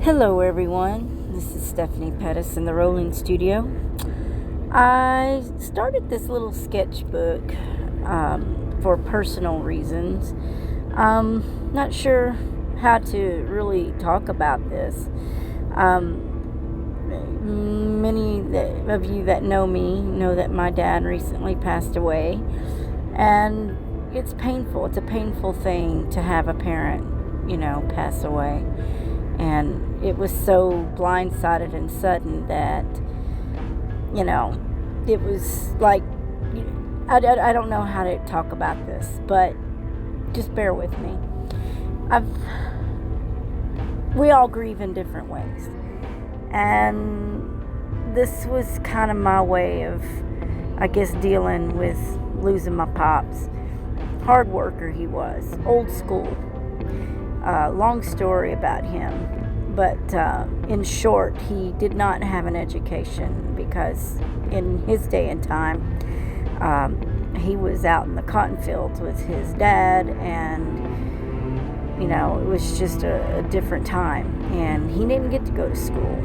Hello everyone, this is Stephanie Pettis in the Rolling Studio. I started this little sketchbook for personal reasons. Not sure how to really talk about this. Many of you that know me know that my dad recently passed away, and it's painful. It's a painful thing to have a parent, pass away. And it was so blindsided and sudden that, it was like, I don't know how to talk about this, but just bear with me. We all grieve in different ways. And this was kind of my way of, I guess, dealing with losing my pops. Hard worker he was, old school. Long story about him, but in short, he did not have an education because in his day and time, he was out in the cotton fields with his dad, and it was just a different time, and he didn't get to go to school.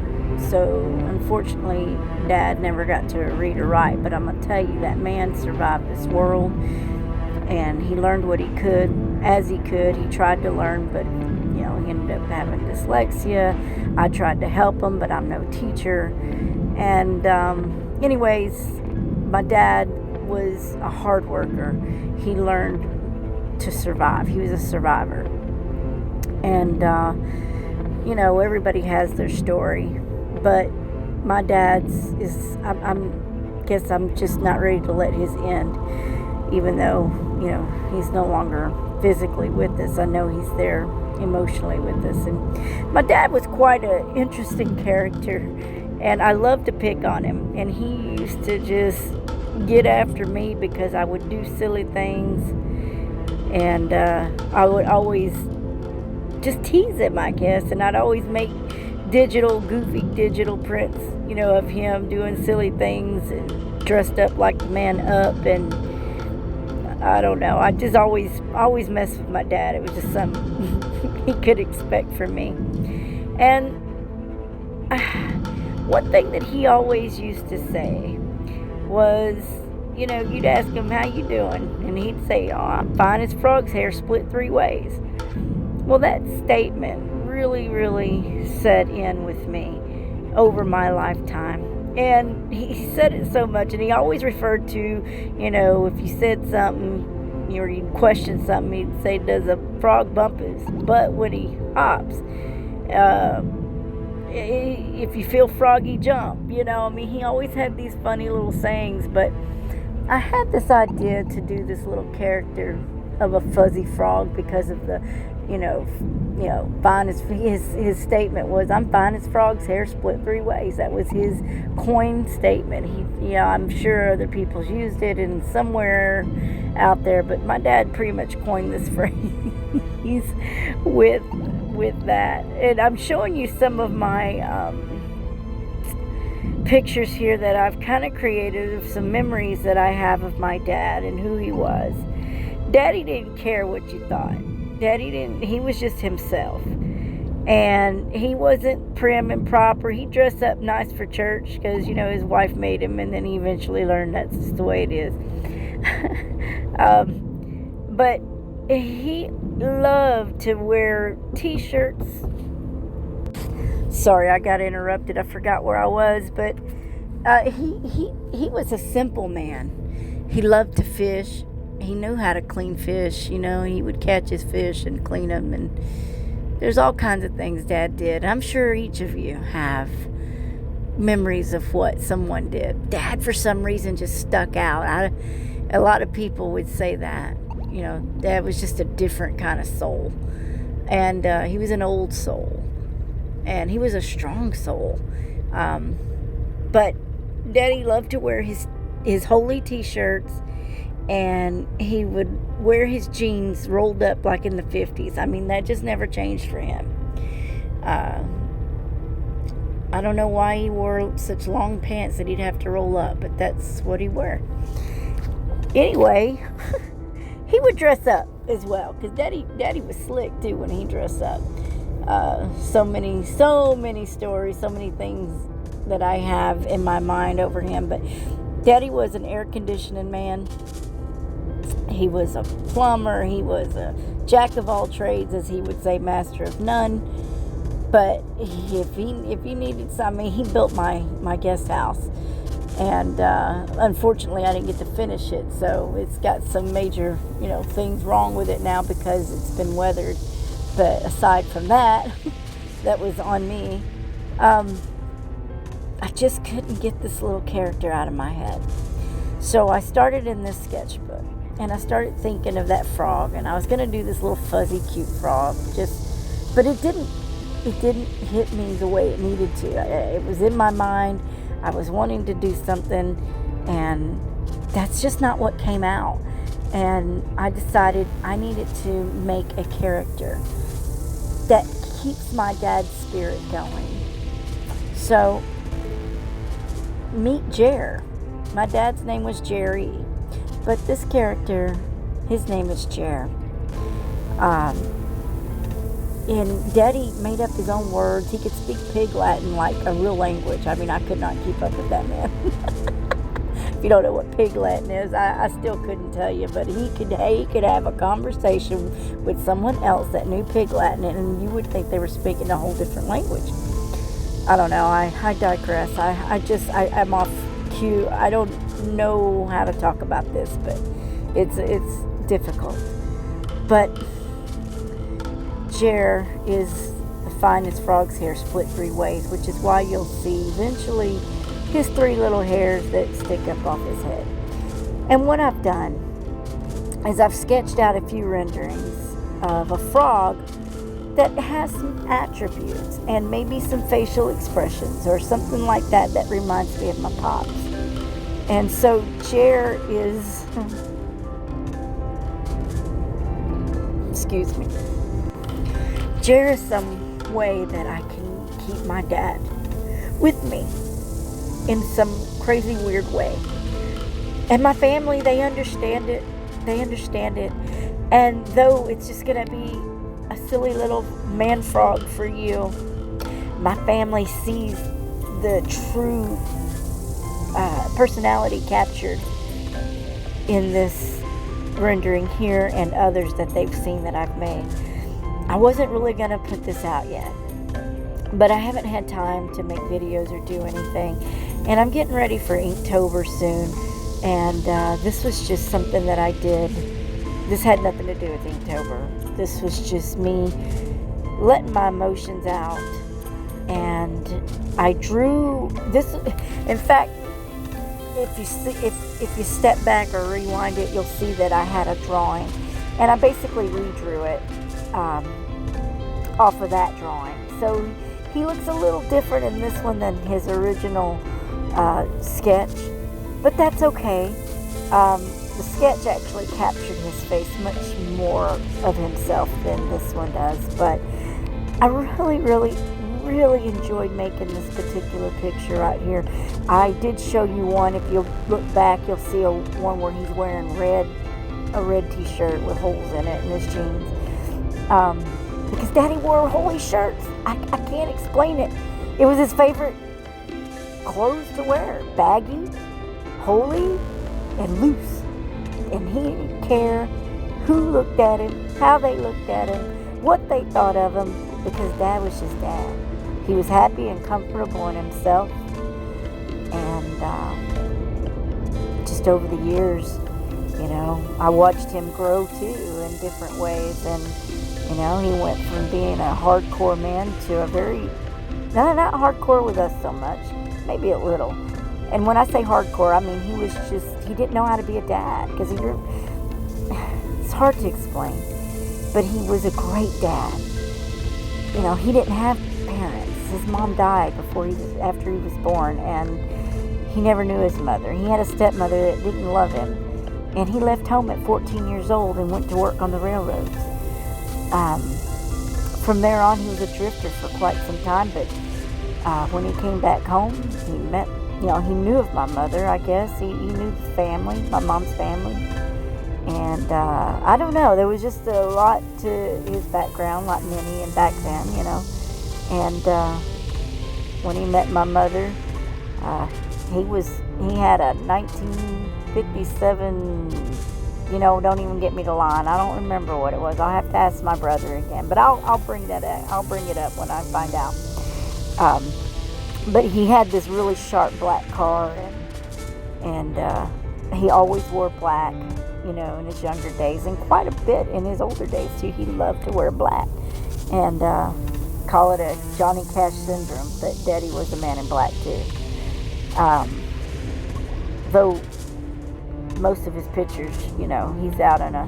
So unfortunately, Dad never got to read or write, but I'm going to tell you, that man survived this world. And he learned what he could as he could. He tried to learn, but, he ended up having dyslexia. I tried to help him, but I'm no teacher. And anyways, my dad was a hard worker. He learned to survive. He was a survivor. And, everybody has their story. But my dad's guess I'm just not ready to let his end. Even though, he's no longer physically with us, I know he's there emotionally with us. And my dad was quite an interesting character, and I loved to pick on him. And he used to just get after me because I would do silly things, and I would always just tease him, I guess. And I'd always make goofy digital prints, of him doing silly things and dressed up like the man up, and I don't know. I just always messed with my dad. It was just something he could expect from me. And one thing that he always used to say was, you'd ask him, "How you doing?" And he'd say, "Oh, I'm fine as frog's hair split 3 ways." Well, that statement really, really set in with me over my lifetime. And he said it so much, and he always referred to, if you said something, or you questioned something, he'd say, "Does a frog bump his butt when he hops? If you feel froggy, jump." He always had these funny little sayings. But I had this idea to do this little character of a fuzzy frog because of the, fine as his statement was, "I'm fine as frog's hair split 3 ways." That was his coined statement. I'm sure other people's used it in somewhere out there, but my dad pretty much coined this phrase with that. And I'm showing you some of my pictures here that I've kind of created of some memories that I have of my dad and who he was. Daddy didn't care what you thought. He was just himself. And he wasn't prim and proper. He dressed up nice for church because, his wife made him, and then he eventually learned that's just the way it is. But he loved to wear t-shirts. Sorry, I got interrupted. I forgot where I was. But he was a simple man. He loved to fish. He knew how to clean fish. He would catch his fish and clean them. And there's all kinds of things Dad did. I'm sure each of you have memories of what someone did. Dad, for some reason, just stuck out. A lot of people would say that. Dad was just a different kind of soul. And he was an old soul. And he was a strong soul. But Daddy loved to wear his holy t-shirts. And he would wear his jeans rolled up like in the 50s. That just never changed for him. I don't know why he wore such long pants that he'd have to roll up, but that's what he wore. Anyway, he would dress up as well, because Daddy was slick too when he dressed up. So many stories, so many things that I have in my mind over him. But Daddy was an air conditioning man. He was a plumber. He was a jack of all trades, as he would say, master of none. But if he needed something, he built my guest house. And unfortunately, I didn't get to finish it, so it's got some major, things wrong with it now because it's been weathered. But aside from that, that was on me. I just couldn't get this little character out of my head. So I started in this sketchbook, and I started thinking of that frog, and I was going to do this little fuzzy, cute frog. But it didn't hit me the way it needed to. It was in my mind. I was wanting to do something, and that's just not what came out. And I decided I needed to make a character that keeps my dad's spirit going. So, meet Jerr. My dad's name was Jerry, but this character, his name is Jerr. And Daddy made up his own words. He could speak Pig Latin like a real language. I mean, I could not keep up with that man. If you don't know what Pig Latin is, I still couldn't tell you. But he could have a conversation with someone else that knew Pig Latin, and you would think they were speaking a whole different language. I don't know. I digress. I'm off cue. I don't know how to talk about this, but it's difficult. But Jerr is the finest frog's hair split 3 ways, which is why you'll see eventually his 3 little hairs that stick up off his head. And what I've done is I've sketched out a few renderings of a frog that has some attributes and maybe some facial expressions or something like that reminds me of my pops. And so Jerr is, excuse me, Jerr is some way that I can keep my dad with me in some crazy weird way. And my family, they understand it. And though it's just going to be a silly little man frog for you, my family sees the true personality captured in this rendering here and others that they've seen that I've made. I wasn't really going to put this out yet, but I haven't had time to make videos or do anything, and I'm getting ready for Inktober soon, and this was just something that I did. This had nothing to do with Inktober. This was just me letting my emotions out, and I drew this. In fact, if you step back or rewind it, you'll see that I had a drawing, and I basically redrew it off of that drawing. So he looks a little different in this one than his original sketch, but that's okay. The sketch actually captured his face much more of himself than this one does, but I really enjoyed making this particular picture right here. I did show you one. If you look back, you'll see one where he's wearing a red t-shirt with holes in it in his jeans. Because Daddy wore holy shirts. I can't explain it. It was his favorite clothes to wear. Baggy, holy, and loose. And he didn't care who looked at him, how they looked at him, what they thought of him, because Dad was just Dad. He was happy and comfortable in himself. And just over the years, I watched him grow too in different ways. And he went from being a hardcore man to a very, not hardcore with us so much, maybe a little. And when I say hardcore, I mean he didn't know how to be a dad, because it's hard to explain. But he was a great dad. He didn't have parents. His mom died after he was born, and he never knew his mother. He had a stepmother that didn't love him, and he left home at 14 years old and went to work on the railroads. From there on, he was a drifter for quite some time, but when he came back home, he knew of my mother, I guess. He knew the family, my mom's family, And I don't know, there was just a lot to his background, like many and back then, you know. And when he met my mother, he had a 1957, you know, don't even get me to line. I don't remember what it was. I'll have to ask my brother again, but I'll bring that up. I'll bring it up when I find out. But he had this really sharp black car, and he always wore black, you know, in his younger days, and quite a bit in his older days too. He loved to wear black, and call it a Johnny Cash syndrome, that Daddy was a man in black too. Though most of his pictures, you know, he's out on a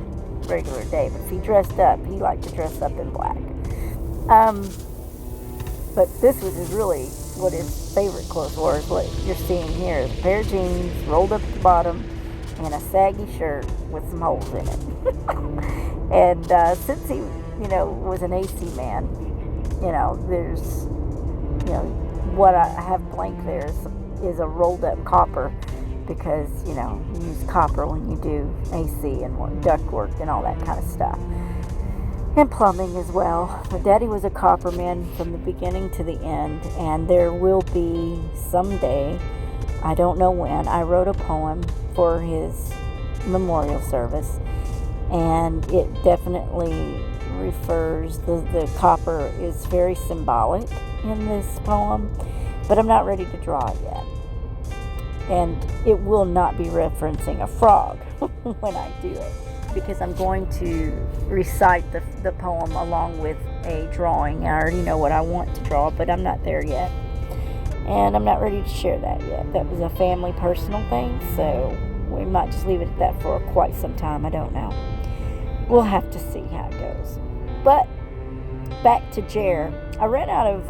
regular day, but if he dressed up, he liked to dress up in black. But this was what his favorite clothes were, is what you're seeing here. A pair of jeans rolled up at the bottom and a saggy shirt with some holes in it. And since he, you know, was an AC man, you know, there's, you know, what I have blank there is a rolled up copper, because, you know, you use copper when you do AC and ductwork and all that kind of stuff. And plumbing as well. But Daddy was a copper man from the beginning to the end, and there will be someday, I don't know when, I wrote a poem for his memorial service, and it definitely refers, the copper is very symbolic in this poem, but I'm not ready to draw it yet. And it will not be referencing a frog when I do it, because I'm going to recite the poem along with a drawing. I already know what I want to draw, but I'm not there yet. And I'm not ready to share that yet. That was a family personal thing, so we might just leave it at that for quite some time. I don't know. We'll have to see how it goes. But back to Jerr. I ran out of...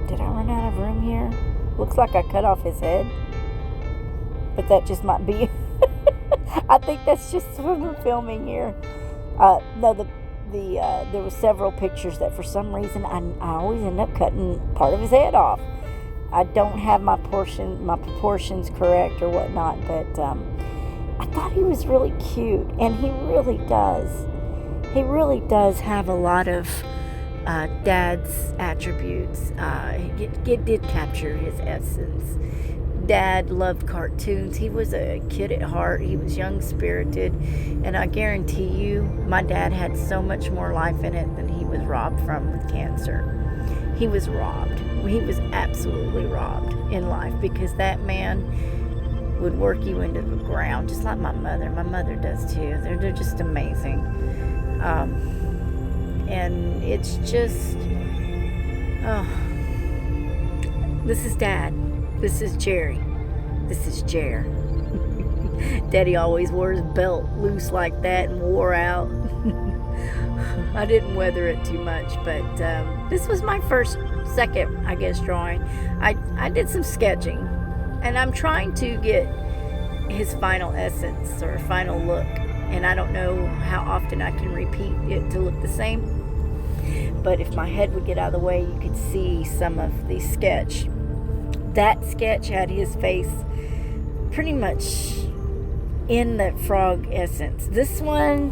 did I run out of room here? Looks like I cut off his head. But that just might be... I think that's just from the filming here. No, there was several pictures that for some reason I always end up cutting part of his head off. I don't have my proportions correct or whatnot, but I thought he was really cute, and he really does. He really does have a lot of Dad's attributes. It did capture his essence. Dad loved cartoons. He was a kid at heart. He was young-spirited, and I guarantee you, my dad had so much more life in it than he was robbed from with cancer. He was robbed. He was absolutely robbed in life, because that man would work you into the ground, just like my mother. My mother does too. They're just amazing. And it's just, this is Dad. This is Jerry. This is Jerr. Daddy always wore his belt loose like that and wore out. I didn't weather it too much, but this was my second, I guess, drawing. I did some sketching, and I'm trying to get his final essence or final look, and I don't know how often I can repeat it to look the same, but if my head would get out of the way, you could see some of the sketch. That sketch had his face pretty much in the frog essence. This one,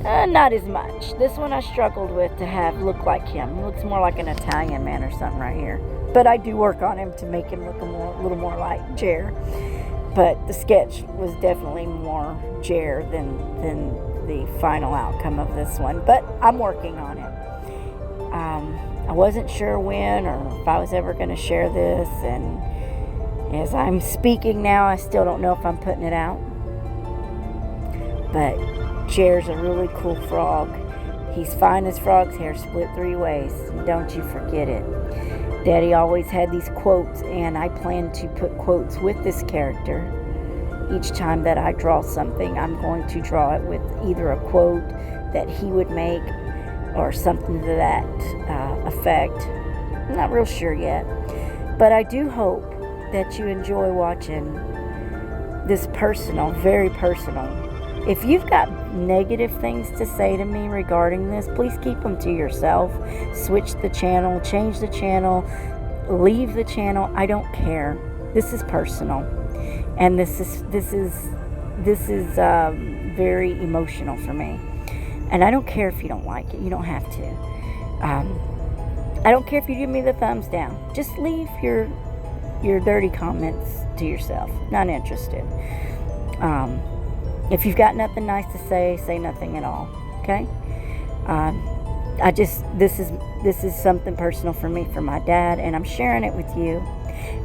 not as much. This one I struggled with to have look like him. He looks more like an Italian man or something right here. But I do work on him to make him look a little more like Jerr. But the sketch was definitely more Jerr than the final outcome of this one. But I'm working on it. I wasn't sure when or if I was ever going to share this, and as I'm speaking now, I still don't know if I'm putting it out. But Jerr's a really cool frog. He's fine as frog's hair, split 3 ways. Don't you forget it. Daddy always had these quotes, and I plan to put quotes with this character. Each time that I draw something, I'm going to draw it with either a quote that he would make or something to that effect. I'm not real sure yet, but I do hope that you enjoy watching this personal, very personal. If you've got negative things to say to me regarding this, please keep them to yourself. Switch the channel, change the channel, leave the channel. I don't care. This is personal. And this is very emotional for me. And I don't care if you don't like it. You don't have to. I don't care if you give me the thumbs down. Just leave your dirty comments to yourself. Not interested. If you've got nothing nice to say nothing at all. Okay? This is something personal for me, for my dad, and I'm sharing it with you.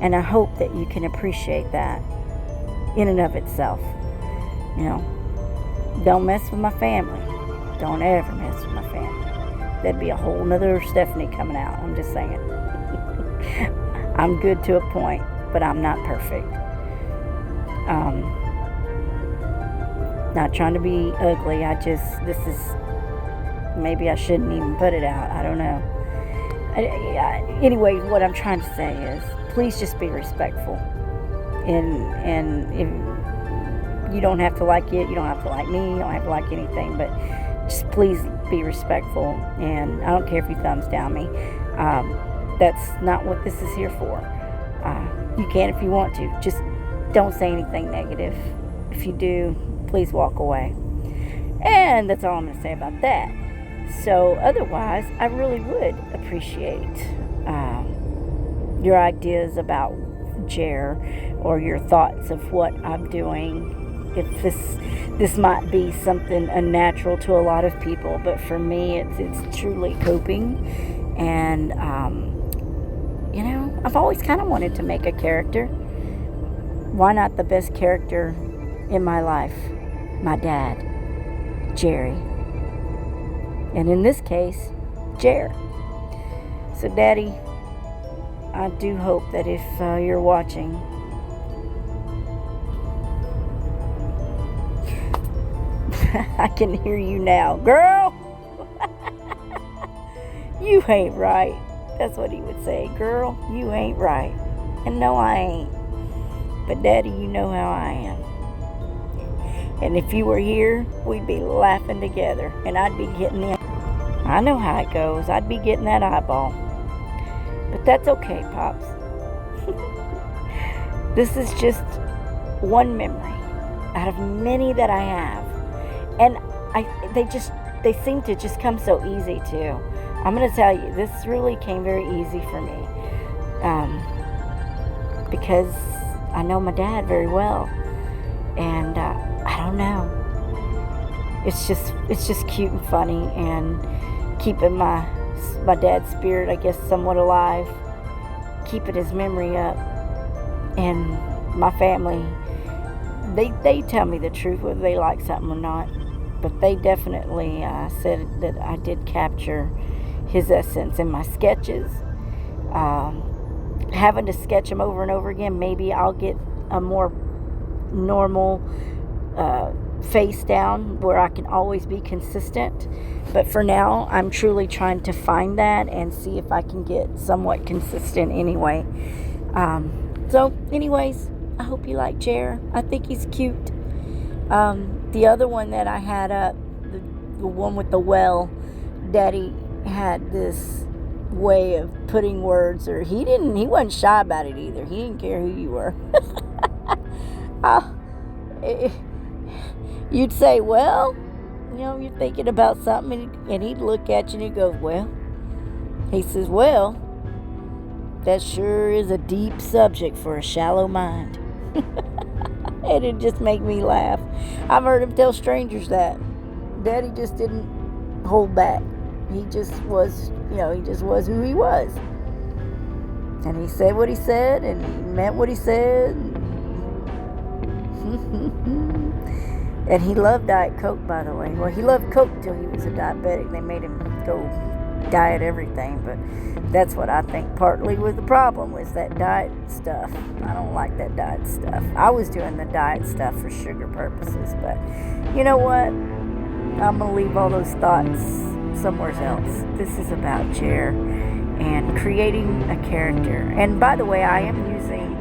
And I hope that you can appreciate that in and of itself. You know, don't mess with my family. Don't ever mess with my family. That'd be a whole nother Stephanie coming out. I'm just saying. I'm good to a point, but I'm not perfect. Not trying to be ugly. Maybe I shouldn't even put it out. I don't know. Anyway, what I'm trying to say is, please just be respectful. And if you don't have to like it, you don't have to like me, you don't have to like anything, but just please be respectful. And I don't care if you thumbs down me. That's not what this is here for. You can if you want to. Just don't say anything negative. If you do, please walk away. And that's all I'm going to say about that. So otherwise, I really would appreciate your ideas about Jerr, or your thoughts of what I'm doing. If this might be something unnatural to a lot of people, but for me, it's truly coping. And you know, I've always kind of wanted to make a character. Why not the best character in my life? My dad, Jerry. And in this case, Jerr. So, Daddy, I do hope that if you're watching, I can hear you now. Girl, you ain't right. That's what he would say. Girl, you ain't right. And no, I ain't. But Daddy, you know how I am. And if you were here, we'd be laughing together. And I'd be getting I know how it goes. I'd be getting that eyeball. But that's okay, Pops. This is just one memory out of many that I have. And they seem to just come so easy too. I'm going to tell you, this really came very easy for me. Because I know my dad very well. And I don't know. It's just cute and funny, and keeping my dad's spirit, I guess, somewhat alive. Keeping his memory up. And my family, they tell me the truth, whether they like something or not. But they definitely said that I did capture his essence in my sketches. Having to sketch them over and over again, maybe I'll get a more normal face down where I can always be consistent. But for now, I'm truly trying to find that and see if I can get somewhat consistent anyway. So anyways, I hope you like Jerr. I think he's cute. The other one that I had up, the one with the well, Daddy had this way of putting words, or he wasn't shy about it either. He didn't care who you were. You'd say, well, you know, you're thinking about something, and he'd look at you and he'd go, well, he says, well, that sure is a deep subject for a shallow mind. And it just made me laugh. I've heard him tell strangers that. Daddy just didn't hold back. He just was, he just was who he was. And he said what he said, and he meant what he said. And he loved Diet Coke, by the way. Well, he loved Coke till he was a diabetic. They made him go diet everything, but that's what I think partly was the problem, was that diet stuff. I don't like that diet stuff. I was doing the diet stuff for sugar purposes, but you know what? I'm going to leave all those thoughts somewhere else. This is about Jerr and creating a character. And by the way, I am using,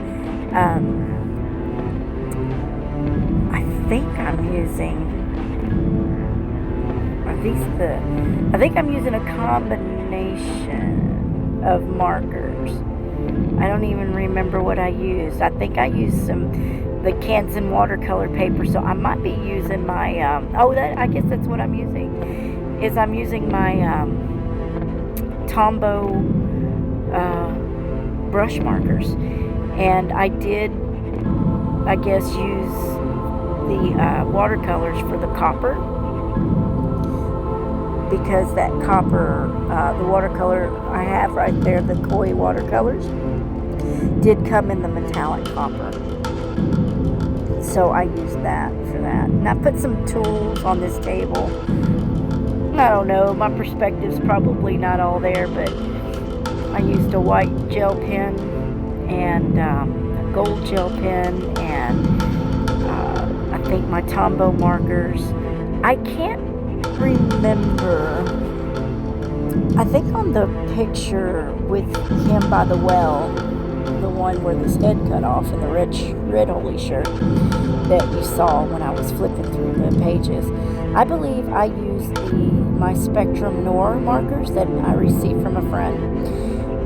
I think I'm using a combination of markers. I don't even remember what I used. I think I used some the Canson watercolor paper. So I might be using my, I guess that's what I'm using, is I'm using my Tombow brush markers. And I did, I guess, use the watercolors for the copper, because that copper, the watercolor I have right there, the koi watercolors, did come in the metallic copper. So I used that for that. And I put some tools on this table. I don't know, my perspective's probably not all there, but I used a white gel pen and a gold gel pen, and I think my Tombow markers. I can't remember. I think on the picture with him by the well, the one with his head cut off in the red holy shirt that you saw when I was flipping through the pages, I believe I used my Spectrum Noir markers that I received from a friend,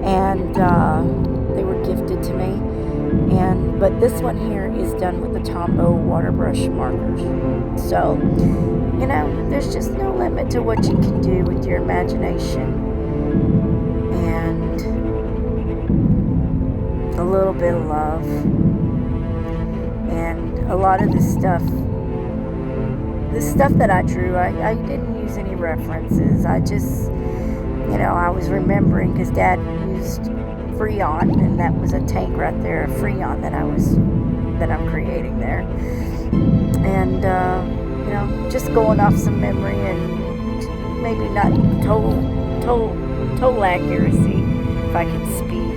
and they were gifted to me. But this one here is done with the Tombow water brush markers. So, you know, there's just no limit to what you can do with your imagination. And a little bit of love. And a lot of this stuff that I drew, I didn't use any references. I just, you know, I was remembering because Dad used Freon, and that was a tank right there, a Freon that I'm creating there. And, you know, just going off some memory and maybe not total accuracy, if I can speak.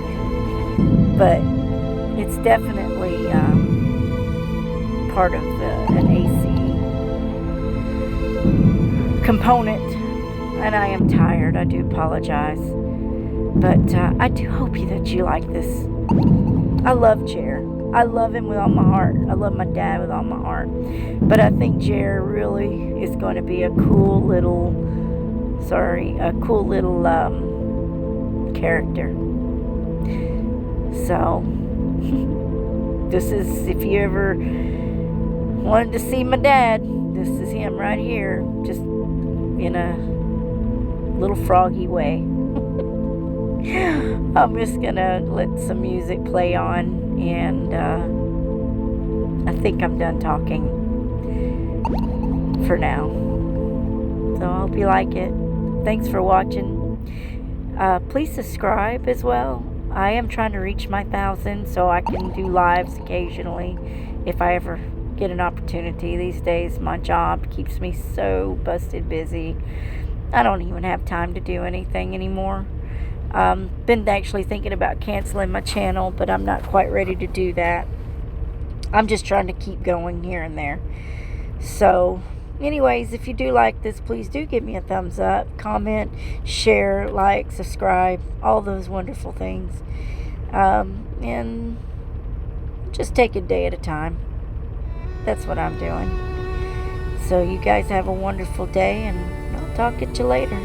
But it's definitely part of an AC component. And I am tired. I do apologize. But I do hope that you like this. I love Jerr. I love him with all my heart. I love my dad with all my heart. But I think Jerr really is going to be a cool little character. So, this is, if you ever wanted to see my dad, this is him right here. Just in a little froggy way. I'm just gonna let some music play on, and I think I'm done talking for now. So I hope you like it. Thanks for watching. Please subscribe as well. I am trying to reach my 1,000 so I can do lives occasionally if I ever get an opportunity. These days my job keeps me so busted busy. I don't even have time to do anything anymore. Been actually thinking about canceling my channel, but I'm not quite ready to do that. I'm just trying to keep going here and there. So, anyways, if you do like this, please do give me a thumbs up, comment, share, like, subscribe, all those wonderful things. And just take a day at a time. That's what I'm doing. So you guys have a wonderful day, and I'll talk at you later.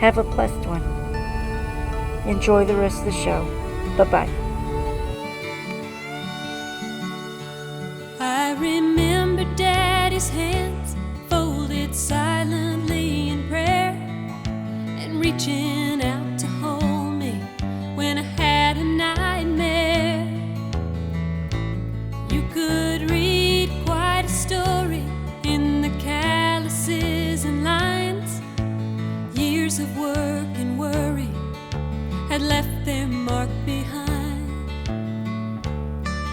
Have a blessed one. Enjoy the rest of the show. Bye-bye. I remember Daddy's hands folded silently in prayer, and reaching out to hold me when I had a nightmare. You could read quite a story in the calluses and lines. Years of work and worry had left their mark behind.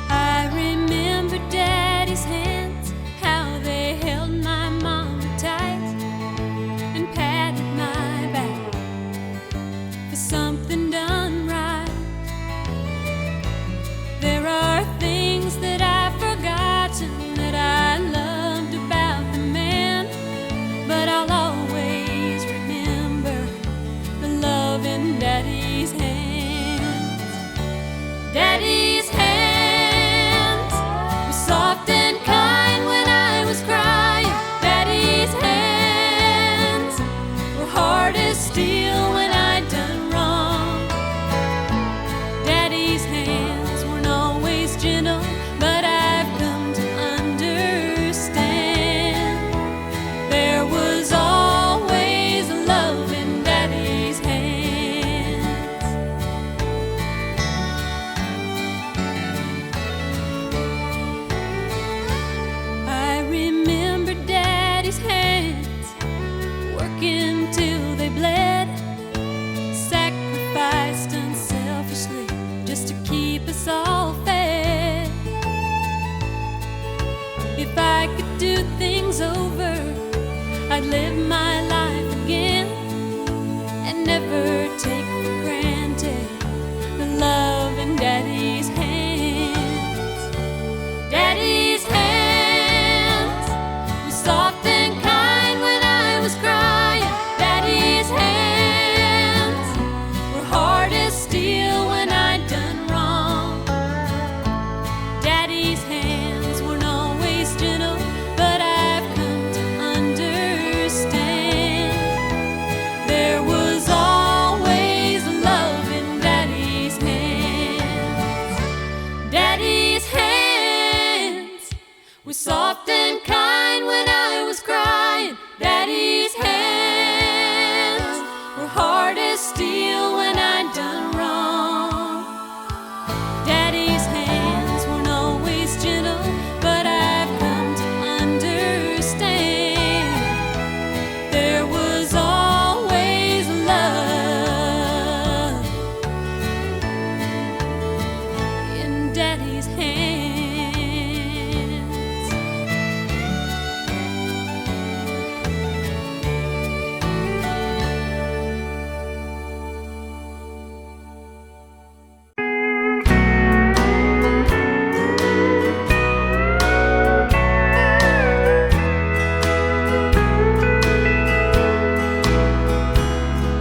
I remember Daddy's hands, how they held my mama tight and patted my back for something done right. There are things that I've forgotten that I loved about the man, but I'll always remember the love in Daddy's hands. Daddy's hands were soft and kind when I was crying. Daddy's hands were hard as steel when I'd done wrong. Daddy's hands weren't always gentle, but I've come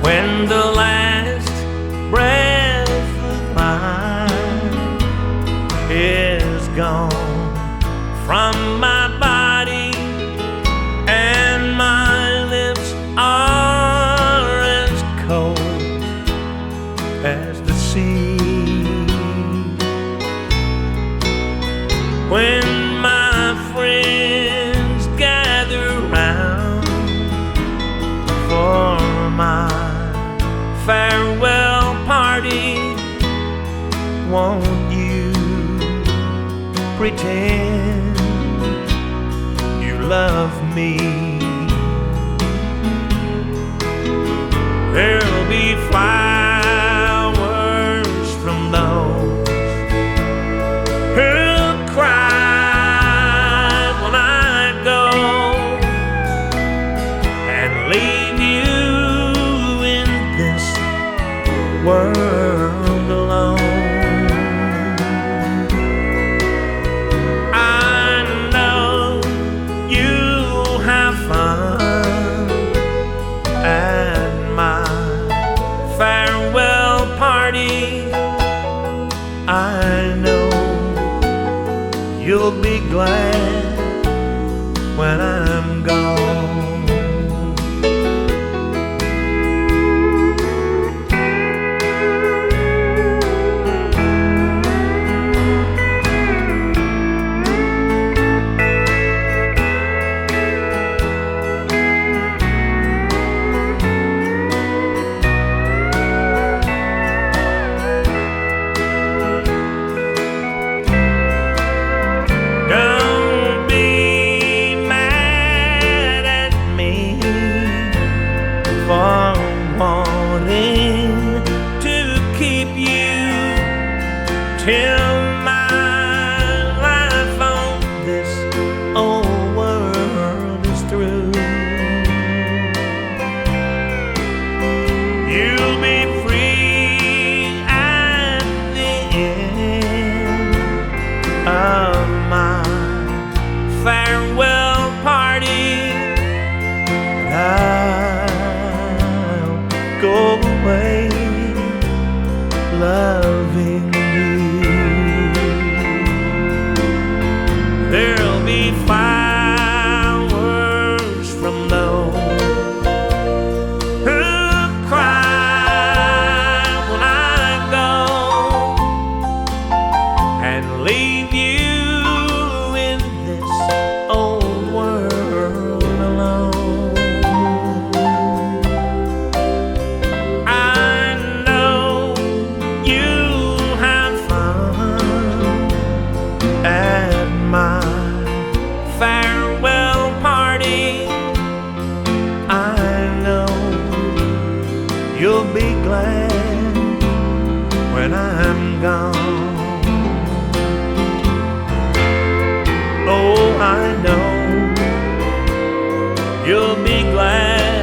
when the last breath of mine is gone from my body and my lips are as cold as the sea. When my friends gather round for my farewell party, won't you pretend you love me? There'll be flowers from those who cry when I go and leave you in this world alone. I know you'll have fun at my farewell party. I know you'll be glad when I'm gone. For wanting to keep you till my life on this old world is through. You'll be free at the end of my farewell party. Go away loving you. There'll be flowers from those who cry when I go and leave you in this old world alone. My farewell party, I know you'll be glad when I'm gone. Oh, I know you'll be glad